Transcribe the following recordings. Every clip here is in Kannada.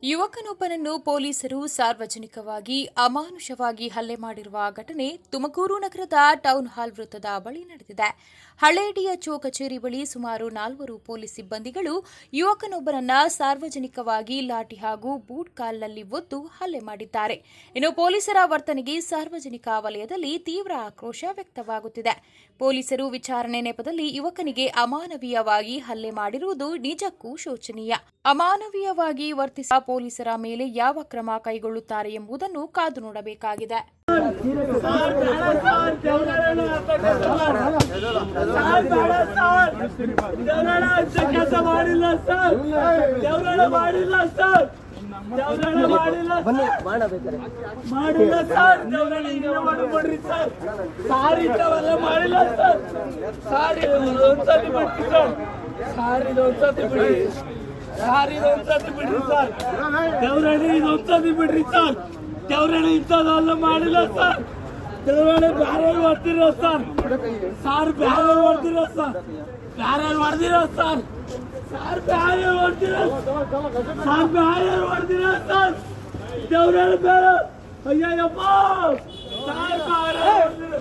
ಯುವಕನೊಬ್ಬನನ್ನು ಪೊಲೀಸರು ಸಾರ್ವಜನಿಕವಾಗಿ ಅಮಾನುಷವಾಗಿ ಹಲ್ಲೆ ಮಾಡಿರುವ ಘಟನೆ ತುಮಕೂರು ನಗರದ ಟೌನ್ ಹಾಲ್ ವೃತ್ತದ ಬಳಿ ನಡೆದಿದೆ. ಹಳೆ ಡಿಎಚ್ಒ ಕಚೇರಿ ಬಳಿ ಸುಮಾರು 4 ಪೊಲೀಸ್ ಸಿಬ್ಬಂದಿಗಳು ಯುವಕನೊಬ್ಬನನ್ನ ಸಾರ್ವಜನಿಕವಾಗಿ ಲಾಠಿ ಹಾಗೂ ಬೂಟ್ ಕಾಲ್ನಲ್ಲಿ ಒದ್ದು ಹಲ್ಲೆ ಮಾಡಿದ್ದಾರೆ. ಇನ್ನು ಪೊಲೀಸರ ವರ್ತನೆಗೆ ಸಾರ್ವಜನಿಕ ವಲಯದಲ್ಲಿ ತೀವ್ರ ಆಕ್ರೋಶ ವ್ಯಕ್ತವಾಗುತ್ತಿದೆ. ಪೊಲೀಸರು ವಿಚಾರಣೆ ನೆಪದಲ್ಲಿ ಯುವಕನಿಗೆ ಅಮಾನವೀಯವಾಗಿ ಹಲ್ಲೆ ಮಾಡಿರುವುದು ನಿಜಕ್ಕೂ ಶೋಚನೀಯ. ಅಮಾನವೀಯವಾಗಿ ವರ್ತಿಸಿದ ಪೊಲೀಸರ ಮೇಲೆ ಯಾವ ಕ್ರಮ ಕೈಗೊಳ್ಳುತ್ತಾರೆ ಎಂಬುದನ್ನು ಕಾದು ನೋಡಬೇಕಾಗಿದೆ. ದೇವರಣ್ಣ ಇಂಥದ್ದೆಲ್ಲ ಮಾಡಿಲ್ಲ ಸರ್. ದೇವರಣ್ಣ ಬ್ಯಾರೆ ಹೊಡ್ತಿರೋ ಸರ್. ಬ್ಯಾರೆ ಹೊಡ್ತಿರೋ ಸರ್. ಬ್ಯಾರೆ ಹೊಡ್ದಿರೋ ಸರ್. ಬ್ಯಾರೆ ಹೊಡ್ದಿರೋ ಬ್ಯಾರೆ ಹೊಡ್ದಿರೋ ಸರ್. ದೇವರಣ್ಣ ಬೇರೆ ಅಯ್ಯಪ್ಪ ಬ್ಯಾರೆ ಹೊಡ್ದಿರೋ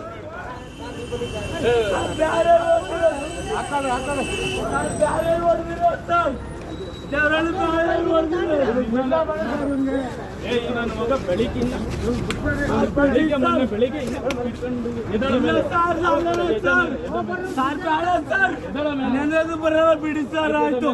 ಬ್ಯಾರೆ ಹೊಡ್ದಿರೋ ಸರ್. ದೇವರಣ್ಣ ಬ್ಯಾರೆ ಹೊಡ್ದಿರೋ ಬೆಳಿಗ್ಗೆ ಬಿಡಿ ಸರ್. ಆಯ್ತು